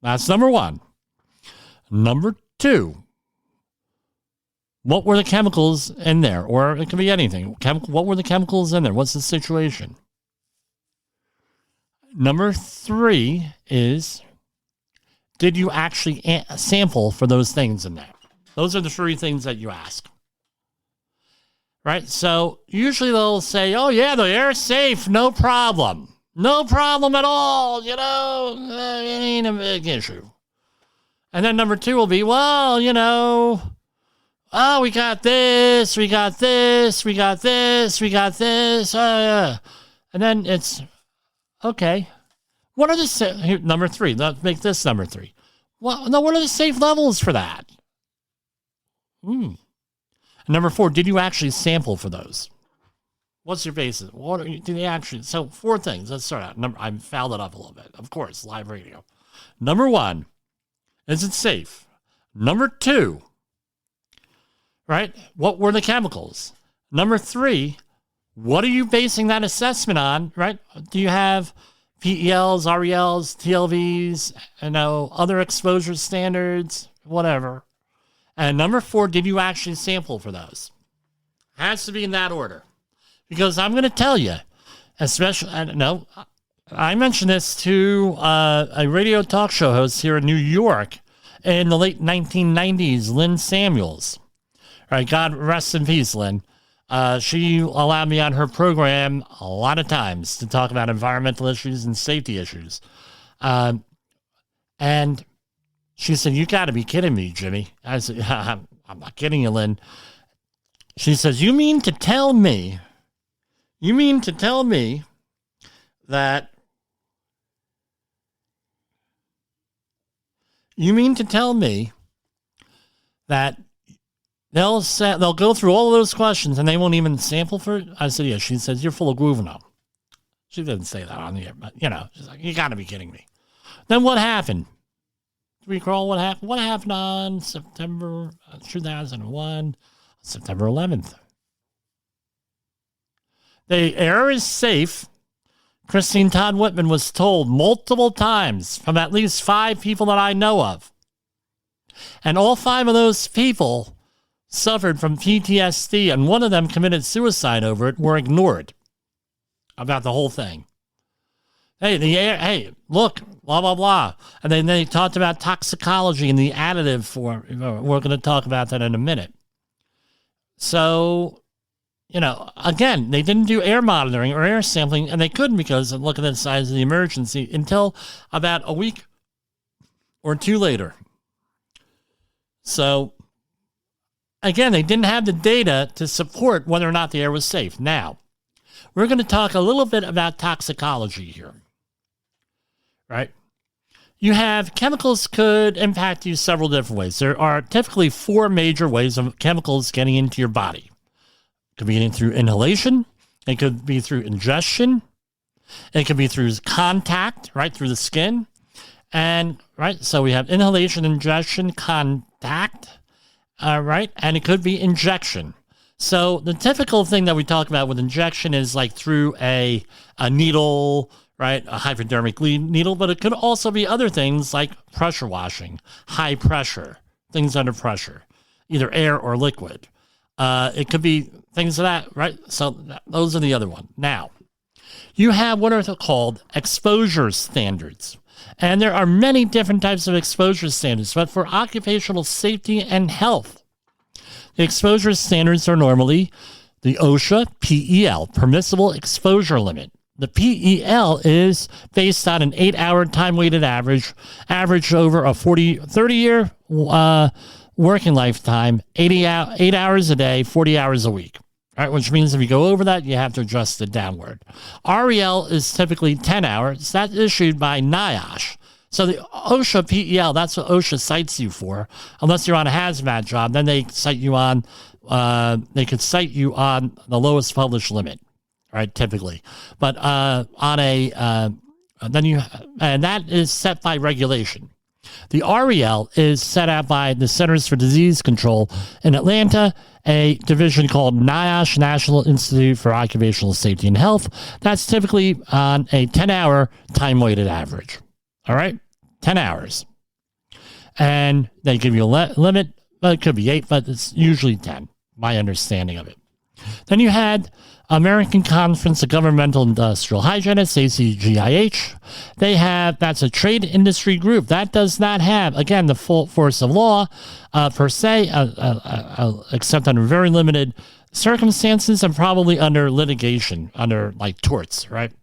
That's number 1. Number 2, what were the chemicals in there? Or it could be anything. What were the chemicals in there? What's the situation? Number 3 is, did you actually sample for those things in there? Those are the 3 things that you ask. Right? So usually they'll say, oh, yeah, the air's safe. No problem. No problem at all. It ain't a big issue. And then number 2 will be, well, we got this, we got this, we got this, we got this. And then it's, okay. What are the, number 3, let's make this number 3. Well, no, what are the safe levels for that? Number 4, did you actually sample for those? What's your basis? What do they actually? So 4 things. Let's start out. I fouled it up a little bit. Of course, live radio. Number 1, is it safe? Number 2, right? What were the chemicals? Number 3, what are you basing that assessment on, right? Do you have PELs, RELs, TLVs, other exposure standards, whatever? And number 4, did you actually sample for those? Has to be in that order. Because I'm going to tell you, especially, I mentioned this to a radio talk show host here in New York in the late 1990s, Lynn Samuels. All right, God rest in peace, Lynn. She allowed me on her program a lot of times to talk about environmental issues and safety issues. And she said, you got to be kidding me, Jimmy. I said, I'm not kidding you, Lynn. She says, you mean to tell me that they'll go through all of those questions and they won't even sample for it? I said, yeah. She says, you're full of Gruvino. She didn't say that on the air, but she's like, you got to be kidding me. Then what happened? Do you recall what happened? What happened on September 2001, September 11th? The air is safe. Christine Todd Whitman was told multiple times from at least 5 people that I know of. And all 5 of those people suffered from PTSD, and one of them committed suicide over it, were ignored about the whole thing. Hey, the air, hey, look, blah, blah, blah. And then they talked about toxicology and the additive for, we're going to talk about that in a minute. So, again, they didn't do air monitoring or air sampling, and they couldn't because of look at the size of the emergency until about a week or 2 later. So, again, they didn't have the data to support whether or not the air was safe. Now, we're going to talk a little bit about toxicology here, right? You have chemicals could impact you several different ways. There are typically 4 major ways of chemicals getting into your body. It could be getting through inhalation. It could be through ingestion. It could be through contact, right, through the skin. And, right, so we have inhalation, ingestion, contact, right, and it could be injection. So the typical thing that we talk about with injection is like through a needle, right, a hypodermic needle, but it could also be other things like pressure washing, high pressure, things under pressure, either air or liquid. It could be things of that, right? So those are the other one. Now, you have what are called exposure standards. And there are many different types of exposure standards, but for occupational safety and health, the exposure standards are normally the OSHA PEL, permissible exposure limit. The PEL is based on an 8-hour time-weighted average over a 30-year working lifetime, 8 hours a day, 40 hours a week. Right, which means if you go over that, you have to adjust it downward. REL is typically 10 hours. That's issued by NIOSH. So the OSHA PEL, that's what OSHA cites you for. Unless you're on a hazmat job, then they cite you on. They could cite you on the lowest published limit, right? Typically, but on a and that is set by regulation. The REL is set out by the Centers for Disease Control in Atlanta, a division called NIOSH, National Institute for Occupational Safety and Health. That's typically on a 10-hour time-weighted average. All right? 10 hours. And they give you a limit. Well, it could be 8, but it's usually 10, my understanding of it. Then you had American Conference of Governmental Industrial Hygienists, ACGIH. That's a trade industry group. That does not have, again, the full force of law per se, except under very limited circumstances and probably under litigation, under like torts, right?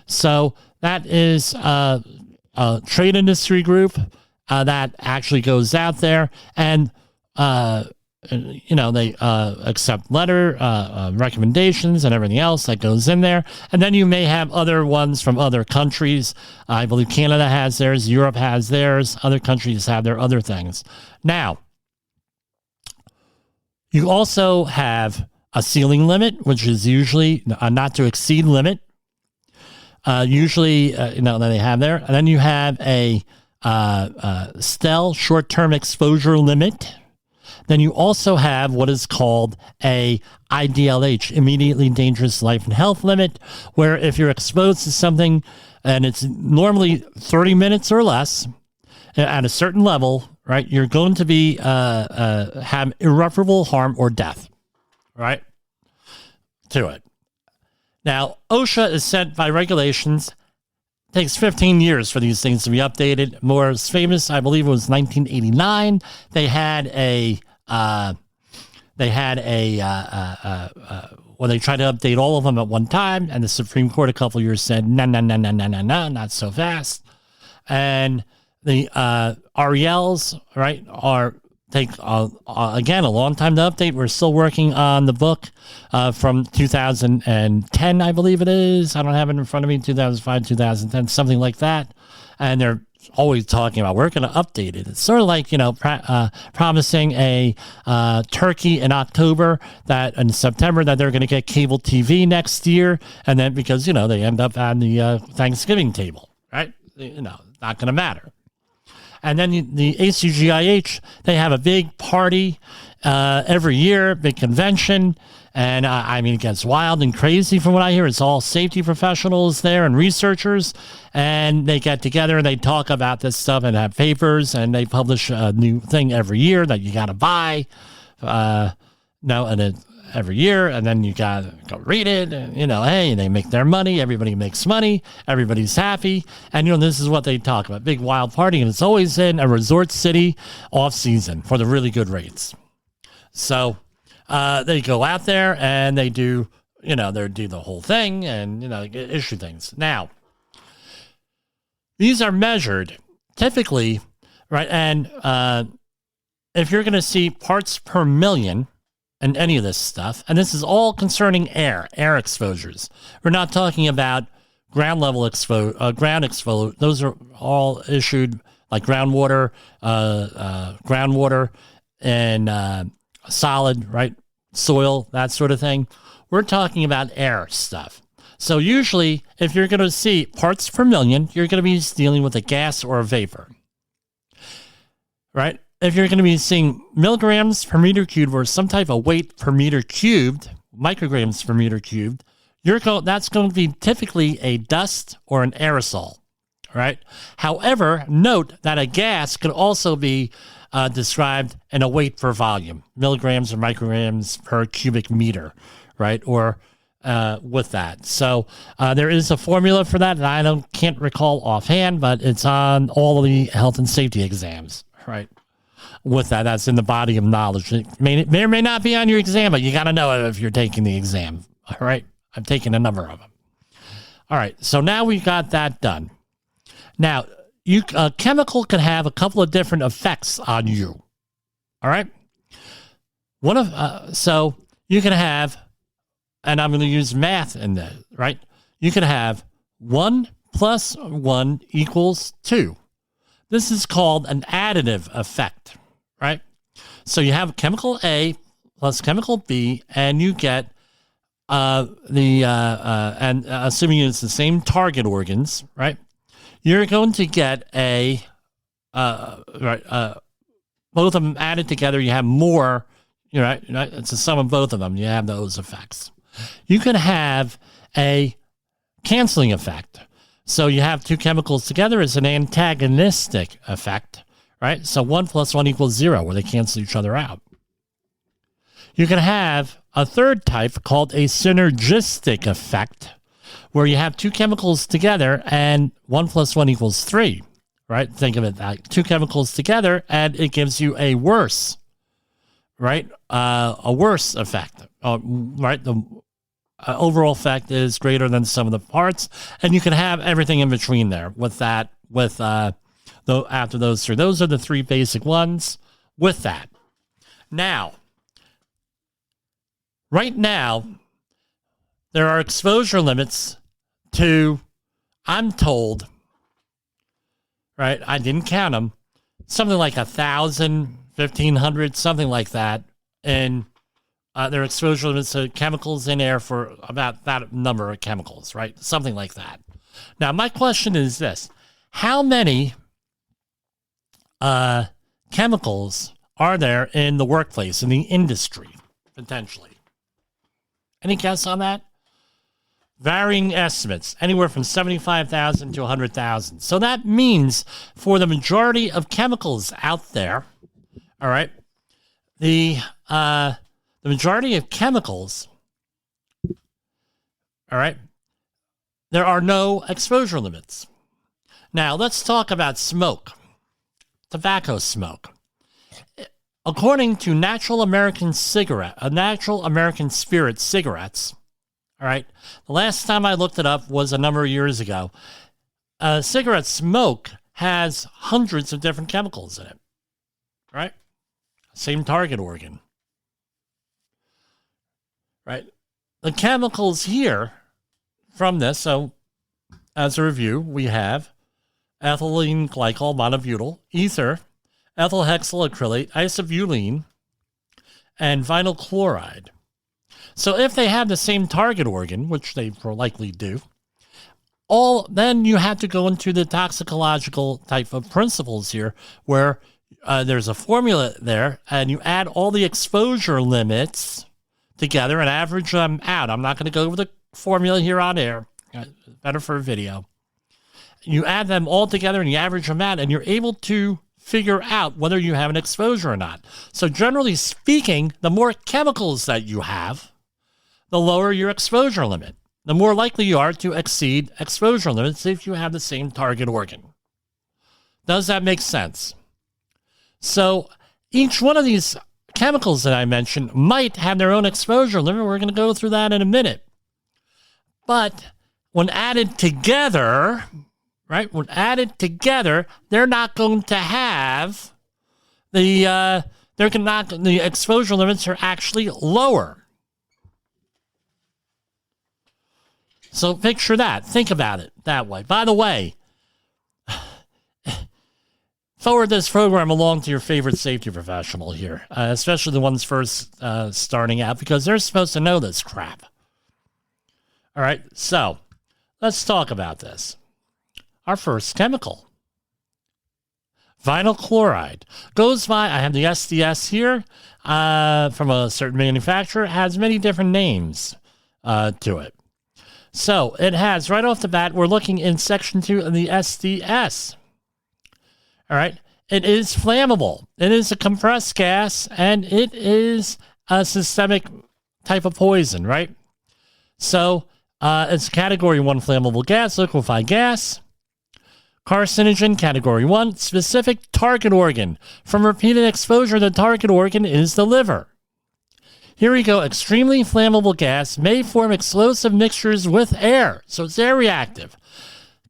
So that is a trade industry group that actually goes out there and they accept letter recommendations and everything else that goes in there. And then you may have other ones from other countries. I believe Canada has theirs. Europe has theirs. Other countries have their other things. Now, you also have a ceiling limit, which is usually a not to exceed limit. Usually, that they have there. And then you have a STEL, short-term exposure limit. Then you also have what is called a IDLH, immediately dangerous life and health limit, where if you're exposed to something and it's normally 30 minutes or less at a certain level, right, you're going to be have irreparable harm or death, right, to it. Now, OSHA is set by regulations. It takes 15 years for these things to be updated. More famous, I believe it was 1989. They had well, they tried to update all of them at one time, and the Supreme Court a couple of years said, no, not so fast. And the RELs, right, take again a long time to update. We're still working on the book from 2010, I believe it is. I don't have it in front of me. 2005, 2010, something like that. And they're always talking about we're going to update it. It's sort of like promising a turkey in October that in September that they're going to get cable TV next year, and then because they end up on the Thanksgiving table, right? Not going to matter. And then the ACGIH, they have a big party every year, big convention. And it gets wild and crazy from what I hear. It's all safety professionals there and researchers. And they get together and they talk about this stuff and have papers. And they publish a new thing every year that you got to buy. Every year. And then you got to go read it. And, hey, they make their money. Everybody makes money. Everybody's happy. And, this is what they talk about. Big wild party. And it's always in a resort city off season for the really good rates. So they go out there and they do, they do the whole thing and, issue things. Now, these are measured typically, right? And if you're going to see parts per million in any of this stuff, and this is all concerning air exposures. We're not talking about ground level ground exposure. Those are all issued like groundwater and solid, right? Soil, that sort of thing. We're talking about air stuff. So usually, if you're going to see parts per million, you're going to be dealing with a gas or a vapor, right? If you're going to be seeing milligrams per meter cubed or some type of weight per meter cubed, micrograms per meter cubed, that's going to be typically a dust or an aerosol, right? However, note that a gas could also be described in a weight per volume, milligrams or micrograms per cubic meter, right? Or with that. So there is a formula for that, and I can't recall offhand, but it's on all of the health and safety exams, right? With that's in the body of knowledge. It may or may not be on your exam, but you got to know it if you're taking the exam, all right? I've taken a number of them. All right, so now we've got that done. Now, a chemical can have a couple of different effects on you. All right. So you can have, and I'm going to use math in there, right? You can have 1 + 1 = 2. This is called an additive effect, right? So you have chemical A plus chemical B, and you get and assuming it's the same target organs, right? You're going to get both of them added together. You have more, right? It's a sum of both of them. You have those effects. You can have a canceling effect. So you have two chemicals together as an antagonistic effect, right? So 1 + 1 = 0, where they cancel each other out. You can have a third type called a synergistic effect, where you have two chemicals together and 1 + 1 = 3, right? Think of it like two chemicals together and it gives you a worse, right? A worse effect, right? The overall effect is greater than some of the parts, and you can have everything in between there with that, after those three. Those are the three basic ones with that. Now, right now, there are exposure limits to, I'm told, right, I didn't count them, something like 1,000, 1,500, something like that in their exposure limits to chemicals in air for about that number of chemicals, right? Something like that. Now, my question is this. How many chemicals are there in the workplace, in the industry, potentially? Any guess on that? Varying estimates, anywhere from 75,000 to 100,000. So that means for the majority of chemicals out there, all right, the majority of chemicals, all right, there are no exposure limits. Now, let's talk about smoke, tobacco smoke. According to Natural American Spirit cigarettes, all right, the last time I looked it up was a number of years ago. Cigarette smoke has hundreds of different chemicals in it, right? Same target organ, right? The chemicals here from this, so as a review, we have ethylene glycol monobutyl, ether, ethyl hexyl acrylate, isobutylene, and vinyl chloride. So if they have the same target organ, which they likely do, then you have to go into the toxicological type of principles here, where there's a formula there, and you add all the exposure limits together and average them out. I'm not going to go over the formula here on air. Better for a video. You add them all together and you average them out, and you're able to figure out whether you have an exposure or not. So generally speaking, the more chemicals that you have, the lower your exposure limit. The more likely you are to exceed exposure limits if you have the same target organ. Does that make sense? So each one of these chemicals that I mentioned might have their own exposure limit. We're going to go through that in a minute. But when added together, right, they're not going to have the exposure limits are actually lower. So picture that. Think about it that way. By the way, forward this program along to your favorite safety professional here, especially the ones first starting out, because they're supposed to know this crap. All right, so let's talk about this. Our first chemical, vinyl chloride, goes by, I have the SDS here from a certain manufacturer. It has many different names to it. So it has, right off the bat, we're looking in section 2 of the SDS. All right. It is flammable. It is a compressed gas, and it is a systemic type of poison, right? So it's category 1 flammable gas, liquefied gas. Carcinogen, category 1, specific target organ. From repeated exposure, the target organ is the liver. Here we go. Extremely flammable gas may form explosive mixtures with air. So it's air reactive.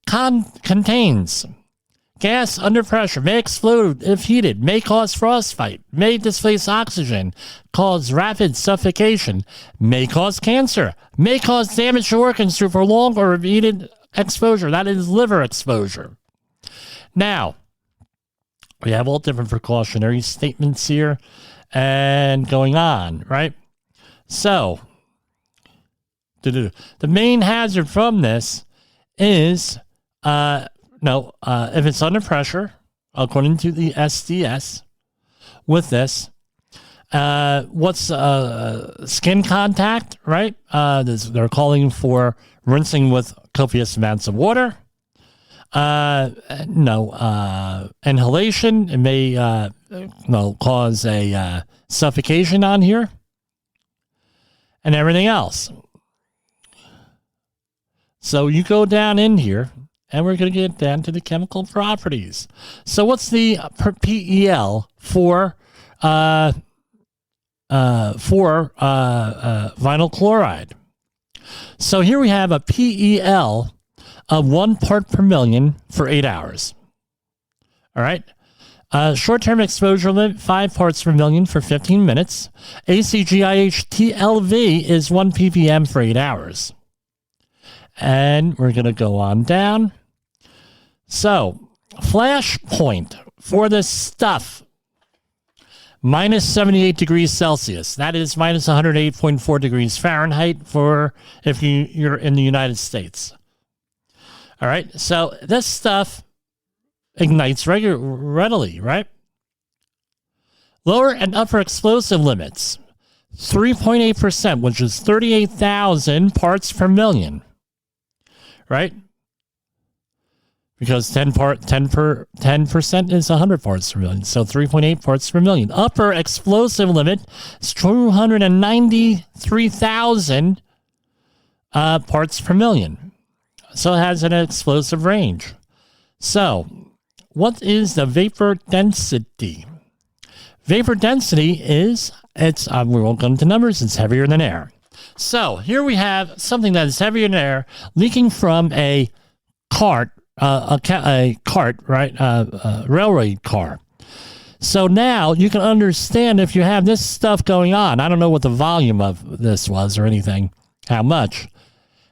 Contains gas under pressure, may explode if heated, may cause frostbite, may displace oxygen, cause rapid suffocation, may cause cancer, may cause damage to organs through prolonged or repeated exposure. That is liver exposure. Now, we have all different precautionary statements here and going on, right? So, the main hazard from this is, if it's under pressure, according to the SDS, with this, what's skin contact, right? They're calling for rinsing with copious amounts of water. Inhalation, it may cause a suffocation on here, and everything else. So you go down in here, and we're going to get down to the chemical properties. So what's the PEL for vinyl chloride? So here we have a PEL of 1 part per million for 8 hours. All right. Short-term exposure limit, 5 parts per million for 15 minutes. ACGIH TLV is 1 ppm for 8 hours. And we're going to go on down. So, flash point for this stuff. minus 78 degrees Celsius. That is minus 108.4 degrees Fahrenheit for if you're in the United States. All right. So this stuff ignites readily, right? Lower and upper explosive limits, 3.8%, which is 38,000 parts per million, right? Because 10% is 100 parts per million, so 3.8 parts per million. Upper explosive limit is 293,000 parts per million. So it has an explosive range. So, what is the vapor density? Vapor density is, we won't go into numbers, it's heavier than air. So, here we have something that is heavier than air leaking from a cart, railway car. So now you can understand if you have this stuff going on. I don't know what the volume of this was or anything, how much.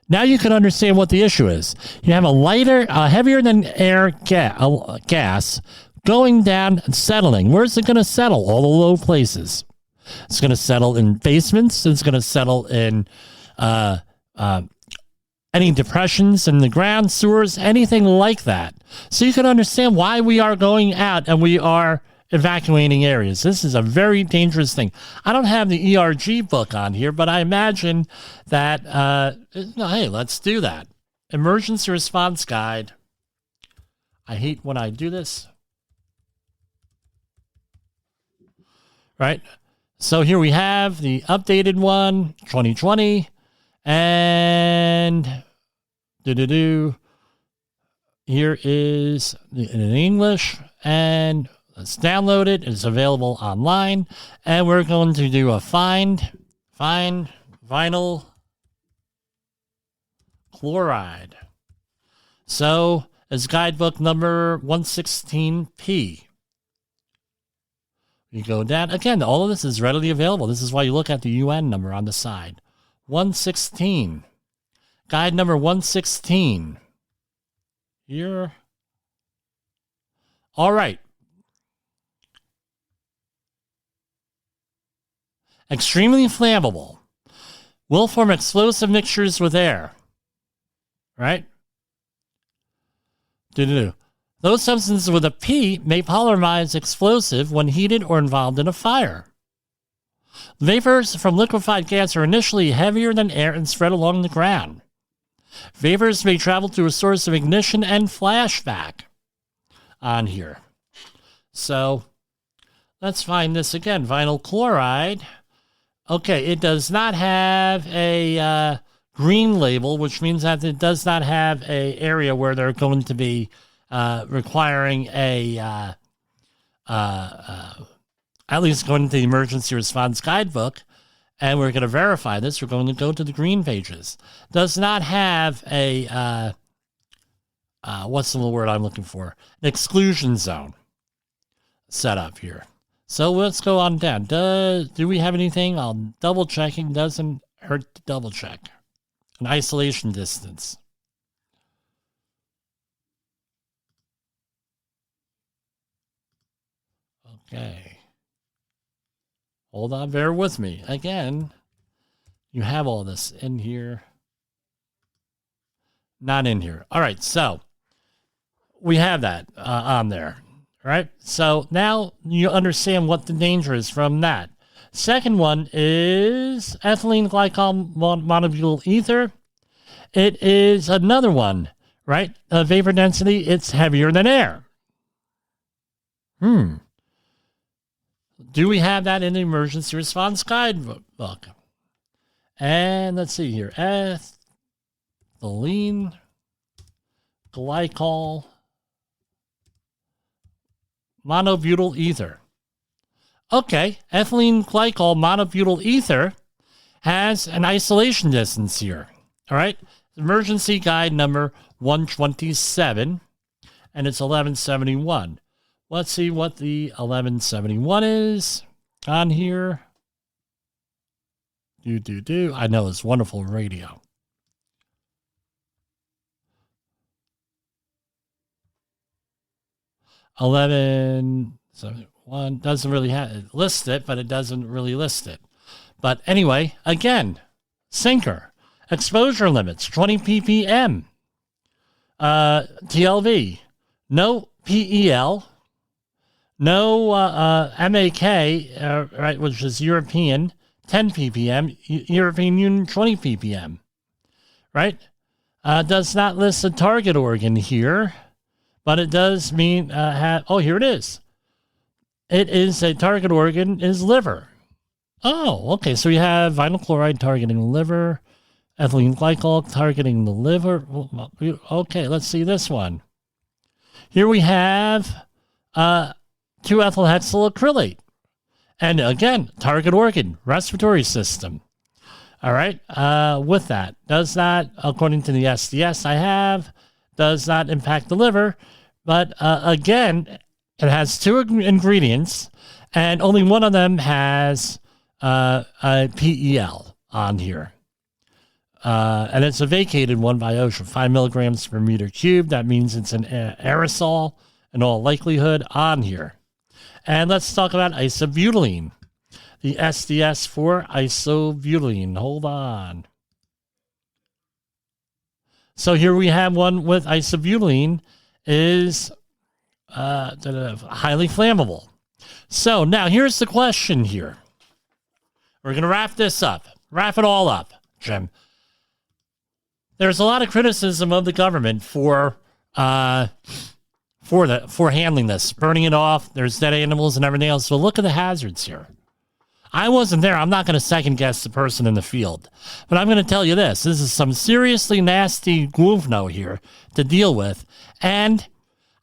Now you can understand what the issue is. You have a heavier than air gas going down and settling. Where's it going to settle? All the low places. It's going to settle in basements. It's going to settle in any depressions in the ground, sewers, anything like that. So you can understand why we are going out and we are evacuating areas. This is a very dangerous thing. I don't have the ERG book on here, but I imagine that, hey, let's do that. Emergency Response Guide. I hate when I do this. Right? So here we have the updated one, 2020. And here is in English, and let's download it. It's available online, and we're going to do a find vinyl chloride. So it's guidebook number 116P. You go down again. All of this is readily available. This is why you look at the UN number on the side. 116. Guide number 116. Here. All right. Extremely flammable. Will form explosive mixtures with air. Right? Those substances with a P may polymerize explosive when heated or involved in a fire. Vapors from liquefied gas are initially heavier than air and spread along the ground. Vapors may travel to a source of ignition and flashback on here. So let's find this again. Vinyl chloride. Okay, it does not have a green label, which means that it does not have an area where they're going to be requiring a at least going to the emergency response guidebook, and we're going to verify this. We're going to go to the green pages. Does not have a, what's the word I'm looking for? An exclusion zone set up here. So let's go on down. Do we have anything? I'm double checking. Doesn't hurt to double check. An isolation distance. Okay. Hold on, bear with me. Again, you have all this in here. Not in here. All right, so we have that on there. All right, so now you understand what the danger is from that. Second one is ethylene glycol monobutyl ether. It is another one, right? Vapor density, it's heavier than air. Do we have that in the emergency response guidebook? And let's see here. Ethylene glycol monobutyl ether. Okay, ethylene glycol monobutyl ether has an isolation distance here. All right, emergency guide number 127, and it's 1171. Let's see what the 1171 is on here. I know it's wonderful radio. one doesn't really list it, but it doesn't really list it. But anyway, again, sinker, exposure limits, 20 ppm, TLV, no PEL, no MAK, right, which is European, 10 ppm, European Union, 20 ppm, right? Does not list a target organ here, but it does mean, here it is. It is a target organ is liver. Oh, okay. So we have vinyl chloride targeting the liver, ethylene glycol targeting the liver. Okay, let's see this one. Here we have 2-ethylhexyl acrylate. And again, target organ, respiratory system. All right. With that, does not, according to the SDS I have, does not impact the liver. But again, it has 2 ingredients, and only one of them has a PEL on here. And it's a vacated one by OSHA, 5 milligrams per meter cubed. That means it's an aerosol in all likelihood on here. And let's talk about isobutylene. The SDS for isobutylene. Hold on. So here we have one with isobutylene is highly flammable. So now here's the question here. We're going to wrap this up. Wrap it all up, Jim. There's a lot of criticism of the government for handling this, burning it off. There's dead animals and everything else. So look at the hazards here. I wasn't there. I'm not going to second guess the person in the field. But I'm going to tell you this. This is some seriously nasty guvno here to deal with. And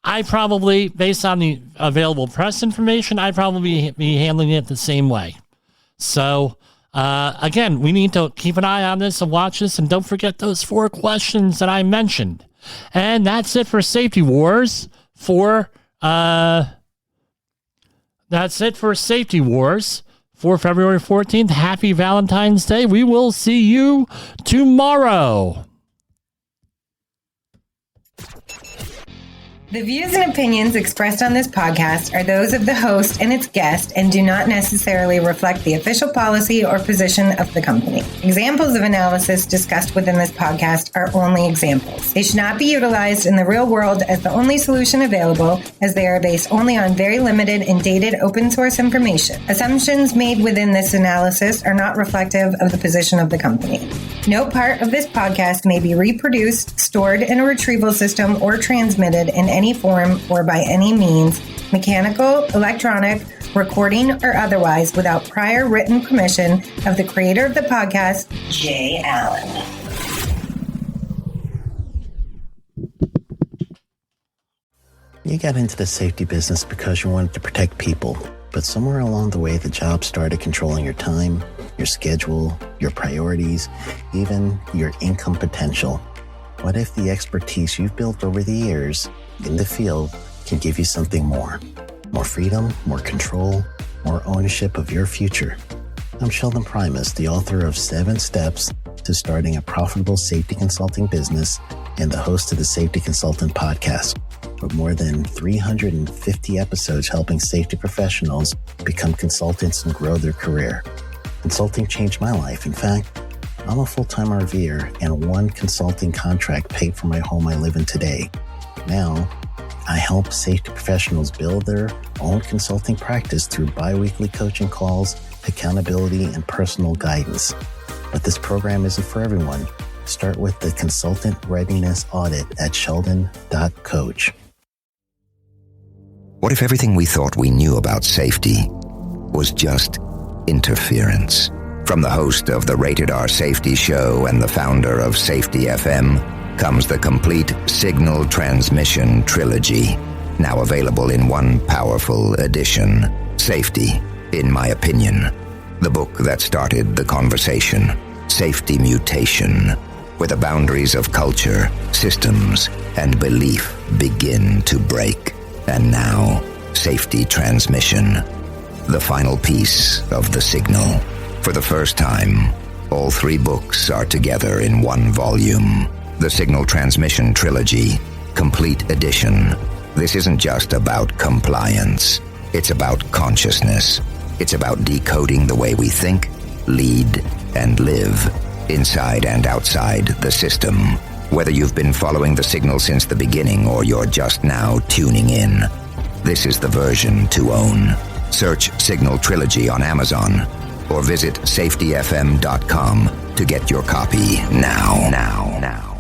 I probably, based on the available press information, I'd probably be handling it the same way. So, again, we need to keep an eye on this and watch this. And don't forget those 4 questions that I mentioned. And that's it for Safety Wars for February 14th. Happy Valentine's Day. We will see you tomorrow. The views and opinions expressed on this podcast are those of the host and its guest and do not necessarily reflect the official policy or position of the company. Examples of analysis discussed within this podcast are only examples. They should not be utilized in the real world as the only solution available, as they are based only on very limited and dated open source information. Assumptions made within this analysis are not reflective of the position of the company. No part of this podcast may be reproduced, stored in a retrieval system, or transmitted in any form or by any means, mechanical, electronic, recording, or otherwise, without prior written permission of the creator of the podcast, Jay Allen. You got into the safety business because you wanted to protect people, but somewhere along the way, the job started controlling your time, your schedule, your priorities, even your income potential. What if the expertise you've built over the years in the field can give you something more? More freedom, more control, more ownership of your future. I'm Sheldon Primus, the author of 7 Steps to Starting a Profitable Safety Consulting Business and the host of the Safety Consultant Podcast, with more than 350 episodes helping safety professionals become consultants and grow their career. Consulting changed my life. In fact, I'm a full-time RVer, and 1 consulting contract paid for my home I live in today. Now, I help safety professionals build their own consulting practice through bi-weekly coaching calls, accountability, and personal guidance. But this program isn't for everyone. Start with the Consultant Readiness Audit at sheldon.coach. What if everything we thought we knew about safety was just interference? From the host of the Rated R Safety Show and the founder of Safety FM comes the complete signal transmission trilogy, now available in one powerful edition. Safety, in my opinion, the book that started the conversation. Safety Mutation, where the boundaries of culture, systems, and belief begin to break. And now, Safety Transmission, the final piece of the signal. For the first time, all 3 books are together in one volume. The Signal Transmission Trilogy, Complete Edition. This isn't just about compliance. It's about consciousness. It's about decoding the way we think, lead, and live, inside and outside the system. Whether you've been following the signal since the beginning or you're just now tuning in, this is the version to own. Search Signal Trilogy on Amazon or visit safetyfm.com to get your copy now.